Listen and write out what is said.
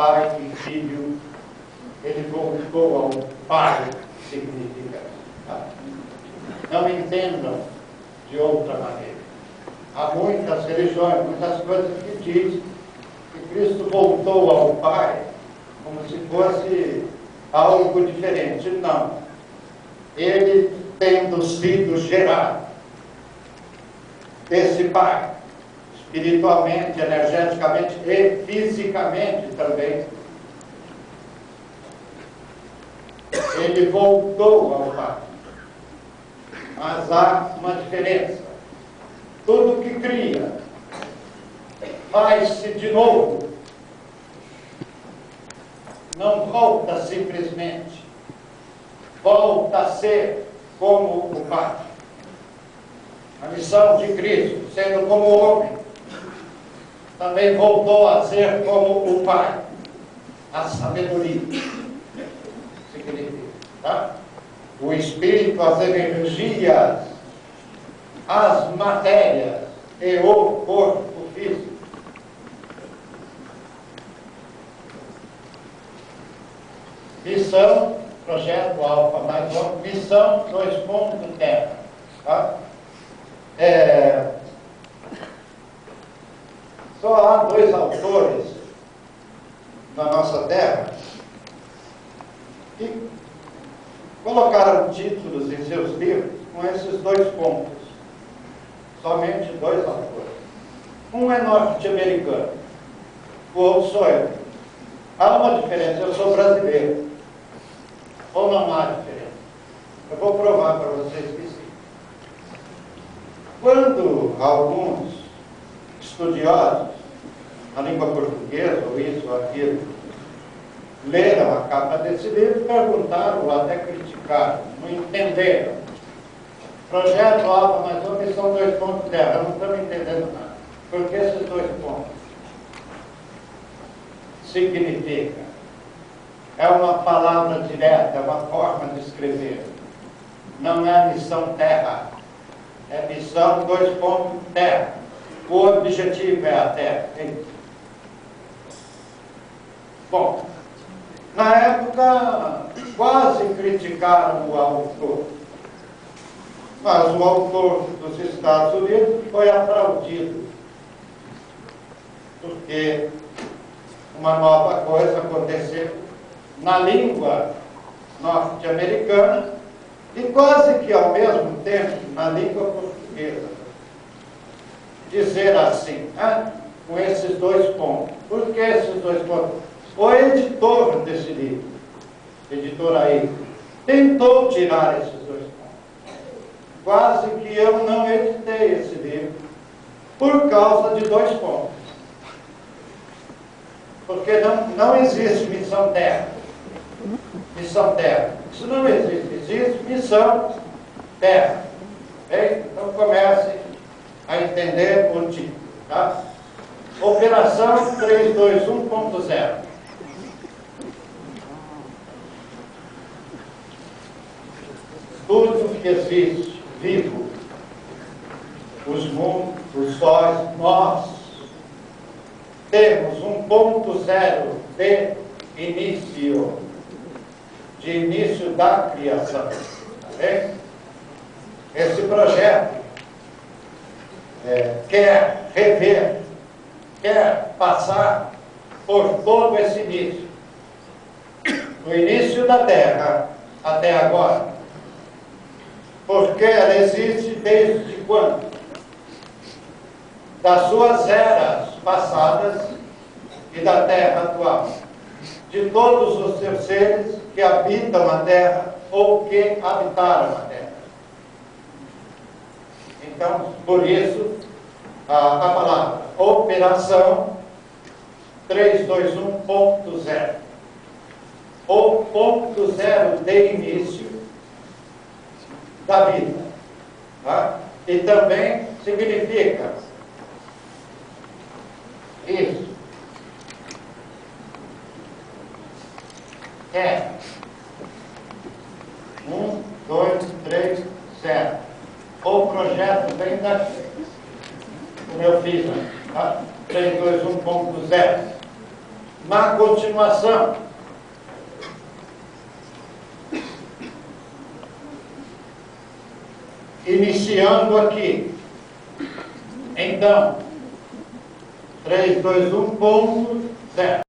Pai e Filho, ele voltou ao Pai, significa. Tá? Não entendam de outra maneira. Há muitas religiões, muitas coisas que dizem que Cristo voltou ao Pai como se fosse algo diferente. Não. Ele, tendo sido gerado desse Pai, espiritualmente, energeticamente e fisicamente também, ele voltou ao Pai. Mas há uma diferença. Tudo que cria faz-se de novo. Não volta simplesmente. Volta a ser como o Pai. A missão de Cristo, sendo como homem, também voltou a ser como o Pai. A sabedoria. Significa, tá? O Espírito, as energias, as matérias e o corpo físico. Missão, projeto Alfa mais um, missão 2 Terra. Tá? Só há 2 autores na nossa Terra que colocaram títulos em seus livros com esses 2 pontos. Somente 2 autores. Um é norte-americano, o outro sou eu. Há uma diferença, eu sou brasileiro. Ou não há diferença? Eu vou provar para vocês que sim. Quando alguns estudiosos na língua portuguesa, ou isso ou aquilo, leram a capa desse livro, perguntaram ou até criticaram, não entenderam. Projeto Alfa mais um, missão 2 Terra. Não estamos entendendo nada. Por que esses 2 pontos? Significa. É uma palavra direta, é uma forma de escrever. Não é missão Terra. É missão 2 Terra. O objetivo é a Terra. Bom, na época quase criticaram o autor. Mas o autor dos Estados Unidos foi aplaudido. Porque uma nova coisa aconteceu na língua norte-americana e quase que ao mesmo tempo na língua portuguesa. Dizer assim, com esses 2 pontos. Por que esses 2 pontos? O editor desse livro, editor aí, tentou tirar esses 2 pontos. Quase que eu não editei esse livro por causa de 2 pontos. Porque não existe missão Terra. Missão Terra. Isso não existe. Existe missão Terra. Okay? Então comece a entender o título. Tá? Operação 321.0. Tudo que existe, vivo, os mundos, os sóis, nós, temos um ponto zero de início da criação. Okay? Esse projeto quer rever, quer passar por todo esse início. Do início da Terra até agora. Porque ela existe desde quando? Das suas eras passadas e da Terra atual. De todos os seus seres que habitam a Terra ou que habitaram a Terra. Então, por isso, a palavra operação 321.0. O ponto zero de início da vida. Tá? E também significa isso. É 1, 2, 3, 0. O projeto vem daqui. Como eu fiz, tá? 321.0. na continuação. Iniciando aqui. Então, 3, 2, 1, ponto, 0.